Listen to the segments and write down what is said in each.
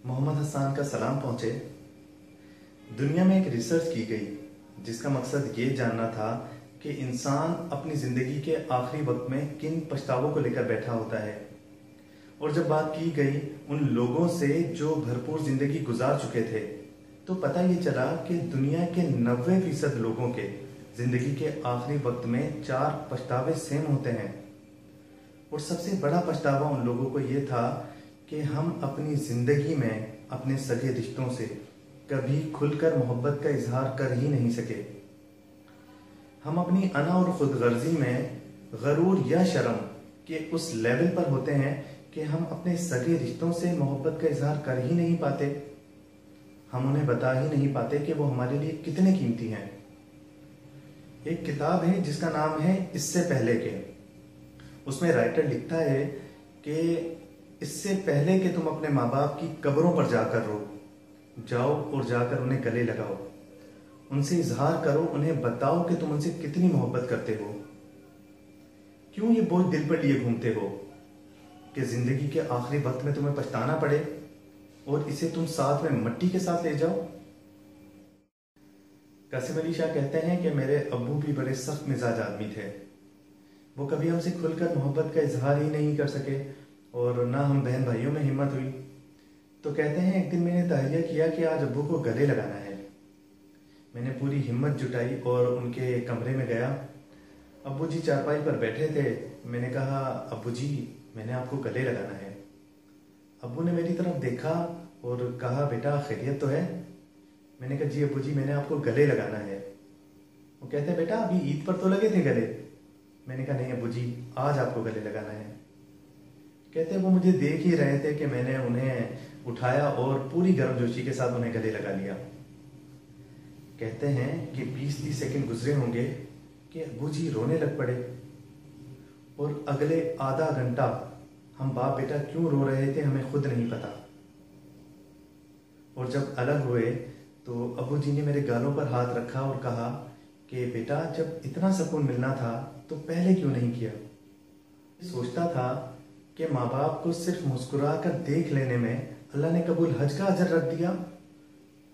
मोहम्मद हसन का सलाम पहुंचे। दुनिया में एक रिसर्च की गई जिसका मकसद ये जानना था कि इंसान अपनी ज़िंदगी के आखिरी वक्त में किन पछतावों को लेकर बैठा होता है। और जब बात की गई उन लोगों से जो भरपूर ज़िंदगी गुजार चुके थे, तो पता ये चला कि दुनिया के 90% लोगों के ज़िंदगी के आखिरी वक्त में 4 पछतावे सेम होते हैं। और सबसे बड़ा पछतावा उन लोगों को ये था कि हम अपनी ज़िंदगी में अपने सगे रिश्तों से कभी खुलकर मोहब्बत का इजहार कर ही नहीं सके। हम अपनी अना और खुदगर्जी में गरूर या शर्म के उस लेवल पर होते हैं कि हम अपने सगे रिश्तों से मोहब्बत का इजहार कर ही नहीं पाते। हम उन्हें बता ही नहीं पाते कि वो हमारे लिए कितने कीमती हैं। एक किताब है जिसका नाम है इससे पहले के। उसमें राइटर लिखता है कि इससे पहले कि तुम अपने माँ बाप की कब्रों पर जाकर रो, जाओ और जाकर उन्हें गले लगाओ, उनसे इजहार करो, उन्हें बताओ कि तुम उनसे कितनी मोहब्बत करते हो। क्यों ये बोझ दिल पर लिए घूमते हो कि जिंदगी के आखिरी वक्त में तुम्हें पछताना पड़े और इसे तुम साथ में मिट्टी के साथ ले जाओ। कासिम अली शाह कहते हैं कि मेरे अब्बू भी बड़े सख्त मिजाज आदमी थे। वो कभी हमसे खुलकर मोहब्बत का इजहार ही नहीं कर सके और ना हम बहन भाइयों में हिम्मत हुई। तो कहते हैं एक दिन मैंने तहैया किया कि आज अब्बू को गले लगाना है। मैंने पूरी हिम्मत जुटाई और उनके कमरे में गया। अब्बू जी चारपाई पर बैठे थे। मैंने कहा, अब्बू जी मैंने आपको गले लगाना है। अब्बू ने मेरी तरफ देखा और कहा, बेटा खैरियत तो है? मैंने कहा, जी अब्बू जी मैंने आपको गले लगाना है। वो कहते, बेटा अभी ईद पर तो लगे थे गले। मैंने कहा, नहीं अब्बू जी आज आपको गले लगाना है। कहते वो मुझे देख ही रहे थे कि मैंने उन्हें उठाया और पूरी गर्मजोशी के साथ उन्हें गले लगा लिया। कहते हैं कि 20-30 सेकंड गुजरे होंगे कि अब्बू जी रोने लग पड़े और अगले आधा घंटा हम बाप बेटा क्यों रो रहे थे हमें खुद नहीं पता। और जब अलग हुए तो अब्बू जी ने मेरे गालों पर हाथ रखा और कहा कि बेटा जब इतना सुकून मिलना था तो पहले क्यों नहीं किया। सोचता था कि माँ बाप को सिर्फ मुस्कुरा कर देख लेने में अल्लाह ने कबूल हज का अजर रख दिया।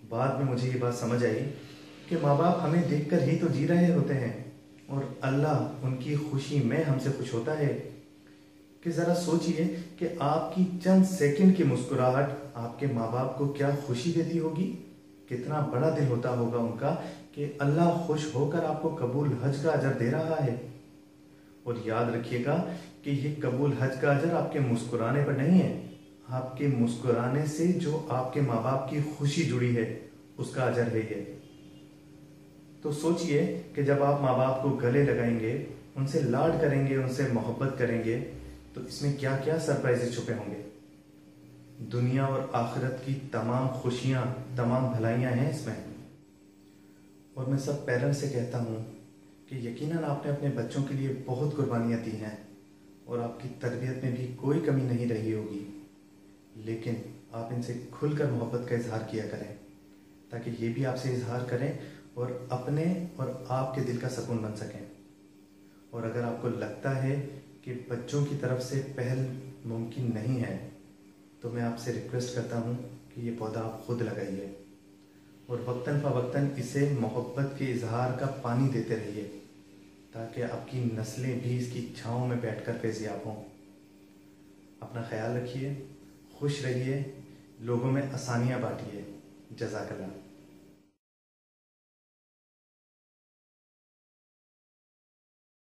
बाद में मुझे ये बात समझ आई कि माँ बाप हमें देखकर ही तो जी रहे होते हैं और अल्लाह उनकी खुशी में हमसे खुश होता है। कि ज़रा सोचिए कि आपकी चंद सेकंड की मुस्कुराहट आपके माँ बाप को क्या खुशी देती होगी। कितना बड़ा दिल होता होगा उनका कि अल्लाह खुश होकर आपको कबूल हज का अजर दे रहा है। और याद रखिएगा कि ये कबूल हज का अजर आपके मुस्कुराने पर नहीं है, आपके मुस्कुराने से जो आपके माँ बाप की खुशी जुड़ी है उसका अजर है ये। तो सोचिए कि जब आप माँ बाप को गले लगाएंगे, उनसे लाड करेंगे, उनसे मोहब्बत करेंगे, तो इसमें क्या क्या सरप्राइजेस छुपे होंगे। दुनिया और आखिरत की तमाम खुशियां, तमाम भलाइयां हैं इसमें। और मैं सब पेरेंट्स से कहता हूं कि यकीनन आपने अपने बच्चों के लिए बहुत कुर्बानियां दी हैं और आपकी तरबियत में भी कोई कमी नहीं रही होगी, लेकिन आप इनसे खुलकर मोहब्बत का इजहार किया करें ताकि ये भी आपसे इजहार करें और अपने और आपके दिल का सुकून बन सकें। और अगर आपको लगता है कि बच्चों की तरफ से पहल मुमकिन नहीं है तो मैं आपसे रिक्वेस्ट करता हूँ कि ये पौधा आप खुद लगाइए और वक्तन फ़वक्तन इसे मोहब्बत के इजहार का पानी देते रहिए ताकि आपकी नस्लें भी इसकी छाँव में बैठकर फैज़याब हों। अपना ख्याल रखिए, खुश रहिए, लोगों में आसानियाँ बांटिए। जज़ाकल्लाह।